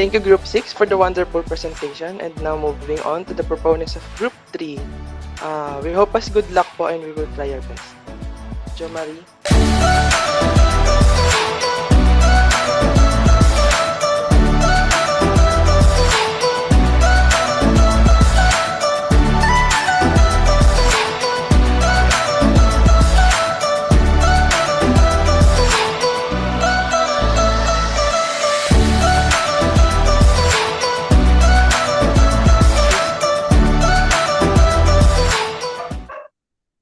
Thank you, Group 6, for the wonderful presentation. And now moving on to the proponents of Group 3. We hope us good luck po and we will try our best. Jo Marie.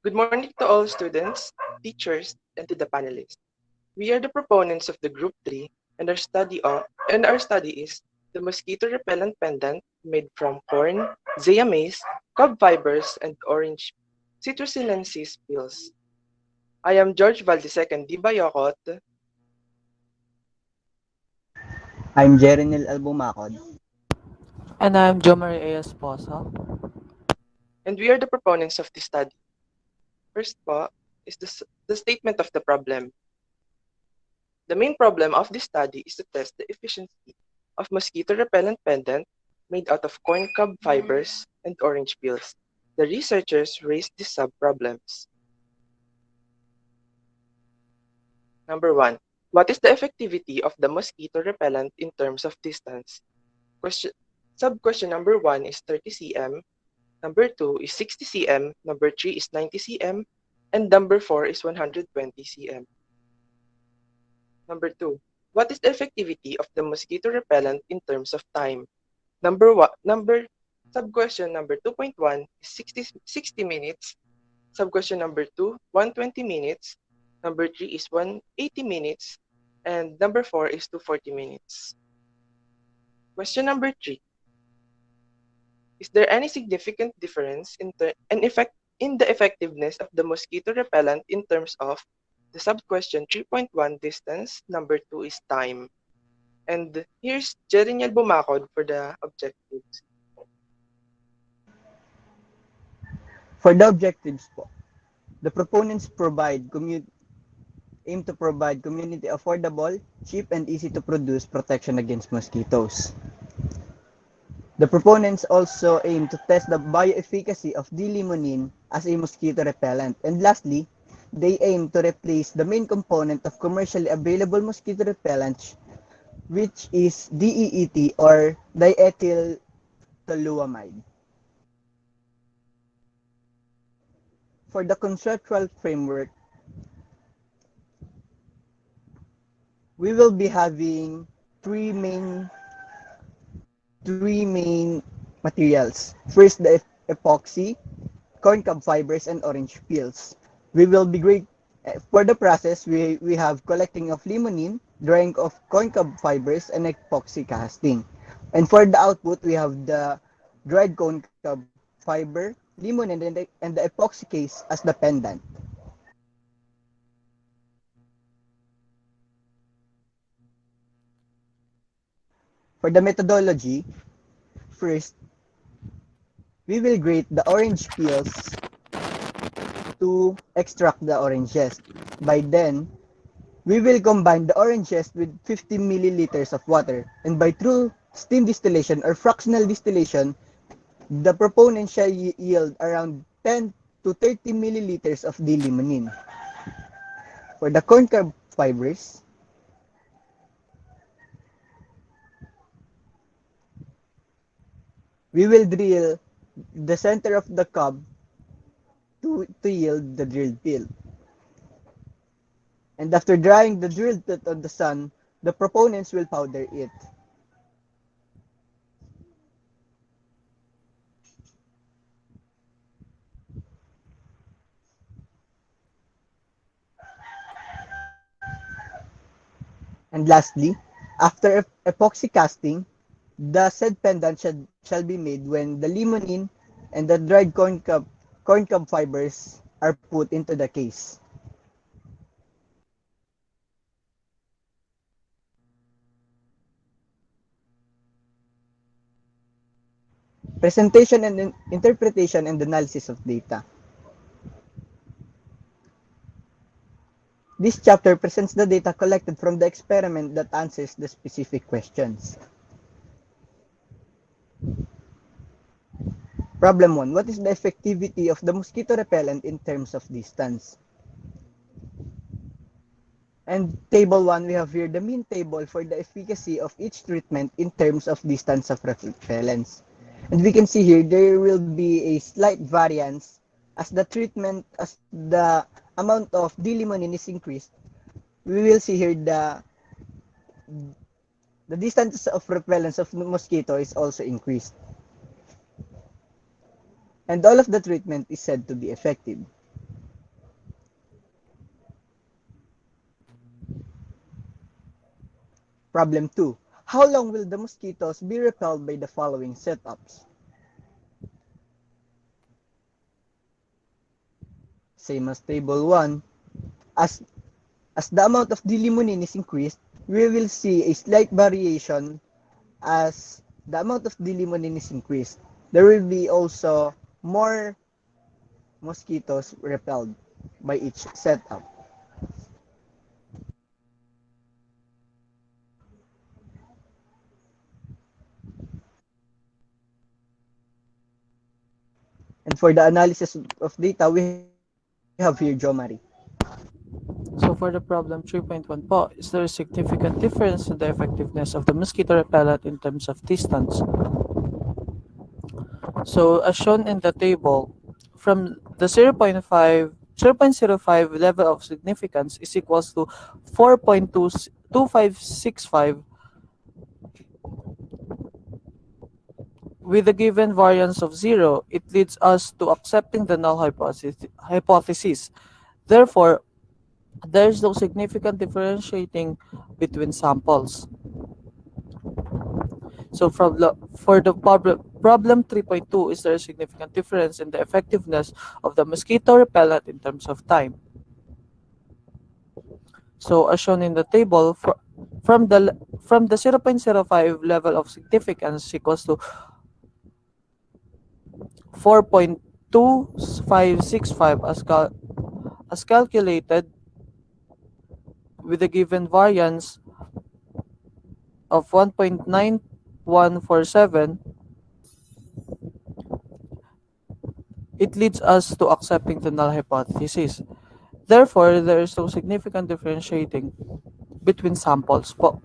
Good morning to all students, teachers, and to the panelists. We are the proponents of the Group 3, and our study is the mosquito repellent pendant made from corn, zea mace, cob fibers, and orange citrusinensis peels. I am George Valdesecond Di Bayocot. I'm Jerinil Albumacod. And I'm Jo Marie Esposa. And we are the proponents of this study. First po is the statement of the problem. The main problem of this study is to test the efficiency of mosquito repellent pendant made out of corn cob fibers and orange peels. The researchers raised these sub-problems. Number 1. What is the effectivity of the mosquito repellent in terms of distance? Sub-question number 1 is 30 cm, number 2 is 60 cm, number 3 is 90 cm, and number 4 is 120 cm. Number 2. What is the effectivity of the mosquito repellent in terms of time? Sub-question number 2.1 is 60 minutes. Sub-question number 2, 120 minutes. Number 3 is 180 minutes. And number 4 is 240 minutes. Question number 3. Is there any significant difference in the effectiveness of the mosquito repellent in terms of the sub-question 3.1 distance, number 2 is time. And here's Jerinyel Bumacod for the objectives. For the objectives po, the proponents aim to provide community affordable, cheap, and easy to produce protection against mosquitoes. The proponents also aim to test the bioefficacy of D-limonene as a mosquito repellent. And lastly, they aim to replace the main component of commercially available mosquito repellents, which is DEET or diethyltoluamide. For the conceptual framework, we will be having three main materials. First, the epoxy, corn cob fibers, and orange peels. We will be for the process. We have collecting of limonene, drying of corn cob fibers, and epoxy casting. And for the output, we have the dried corn cob fiber, limonene, and the epoxy case as the pendant. For the methodology, first, we will grate the orange peels to extract the oranges. By then, we will combine the oranges with 50 milliliters of water, and by through steam distillation or fractional distillation, the proponent shall yield around 10 to 30 milliliters of D-limonene. For the corn cob fibers, we will drill the center of the cob to yield the drilled peel. And after drying the drilled peel on the sun, the proponents will powder it. And lastly, after epoxy casting, the said pendant shall be made when the limonene and the dried corn cob fibers are put into the case. Presentation and interpretation and analysis of data. This chapter presents the data collected from the experiment that answers the specific questions. Problem 1. What is the effectivity of the mosquito repellent in terms of distance? And table 1, we have here the mean table for the efficacy of each treatment in terms of distance of repellence. And we can see here there will be a slight variance as the amount of D-limonene is increased. We will see here the distance of repellence of the mosquito is also increased. And all of the treatment is said to be effective. Problem 2. How long will the mosquitoes be repelled by the following setups? Same as table 1. As the amount of D-limonene is increased, we will see a slight variation as the amount of D-limonene is increased. There will be also more mosquitoes repelled by each setup. And for the analysis of data, we have here Jo Marie. So for the problem 3.1 po, is there a significant difference in the effectiveness of the mosquito repellent in terms of distance? So as shown in the table, from the 0.05 level of significance is equals to 4.2565 with a given variance of 0, it leads us to accepting the null hypothesis. Therefore, there is no significant differentiating between samples. So for the problem 3.2, is there a significant difference in the effectiveness of the mosquito repellent in terms of time? So as shown in the table, from the 0.05 level of significance equals to 4.2565 as calculated with a given variance of 1.9147, it leads us to accepting the null hypothesis. Therefore, there is no significant differentiating between samples po.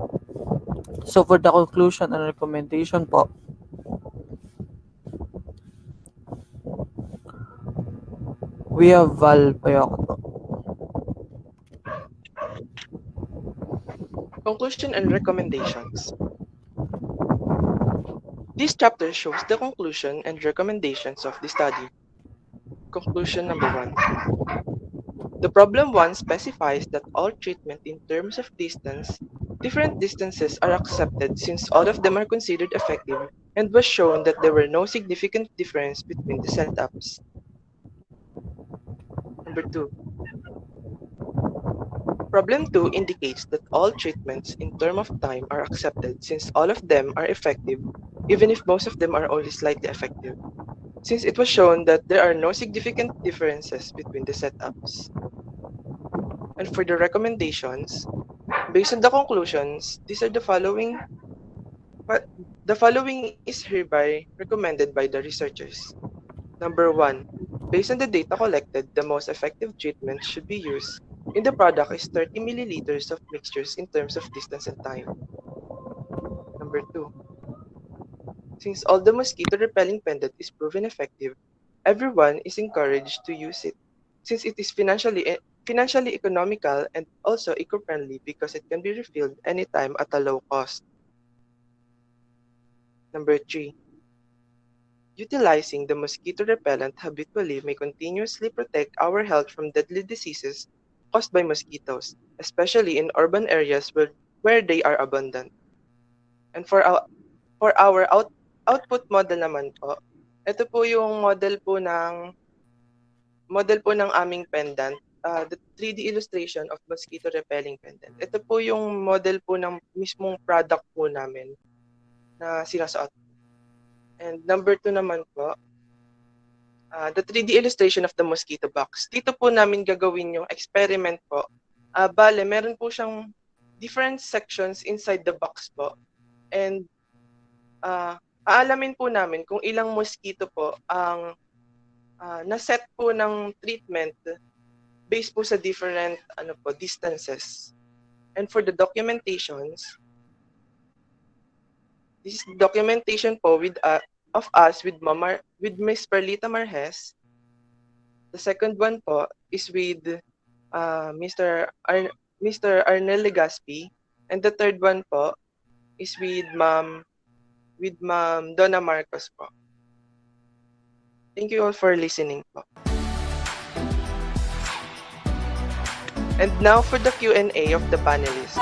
So for the conclusion and recommendation po, we have Val Payokot po. Conclusion and recommendations. This chapter shows the conclusion and recommendations of the study. Conclusion number 1. The problem 1 specifies that all treatment in terms of distance, different distances are accepted since all of them are considered effective and was shown that there were no significant difference between the setups. Number 2. Problem 2 indicates that all treatments in terms of time are accepted since all of them are effective, even if most of them are only slightly effective, since it was shown that there are no significant differences between the setups. And for the recommendations, based on the conclusions, these are the following. The following is hereby recommended by the researchers. Number 1. Based on the data collected, the most effective treatment should be used in the product is 30 milliliters of mixtures in terms of distance and time. Number 2. Since all the mosquito repelling pendant is proven effective, everyone is encouraged to use it, since it is financially economical and also eco-friendly because it can be refilled anytime at a low cost. Number 3. Utilizing the mosquito repellent habitually may continuously protect our health from deadly diseases caused by mosquitoes, especially in urban areas where they are abundant. And for our output model naman po, ito po yung model po ng aming pendant, the 3D illustration of mosquito repelling pendant. Ito po yung model po ng mismong product po namin na sinasuot. And number 2 naman po, the 3D illustration of the mosquito box. Dito po namin gagawin yung experiment po. Bale, meron po siyang different sections inside the box po. And aalamin po namin kung ilang mosquito po ang na-set po ng treatment based po sa different distances. And for the documentations, this is documentation po of us with Miss Perlita Marhes. The second one po is with Mr. Arnel Legaspi, and the third one po is with Ma'am Donna Marcos po. Thank you all for listening po. And now for the Q&A of the panelists.